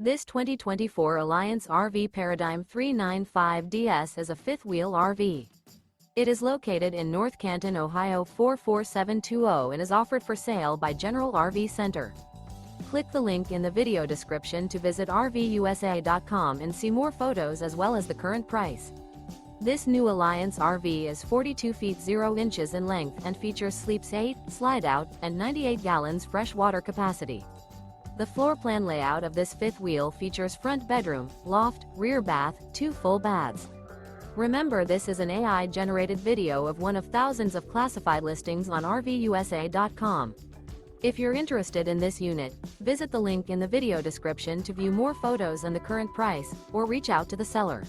This 2024 Alliance RV Paradigm 395DS is a fifth-wheel RV. It is located in North Canton, Ohio 44720 and is offered for sale by General RV Center. Click the link in the video description to visit RVUSA.com and see more photos as well as the current price. This new Alliance RV is 42 feet 0 inches in length and features sleeps 8, Slideout, and 98 gallons fresh water capacity. The floor plan layout of this fifth wheel features front bedroom, loft, rear bath, 2 full baths. Remember, this is an AI-generated video of one of thousands of classified listings on RVUSA.com. If you're interested in this unit, visit the link in the video description to view more photos and the current price, or reach out to the seller.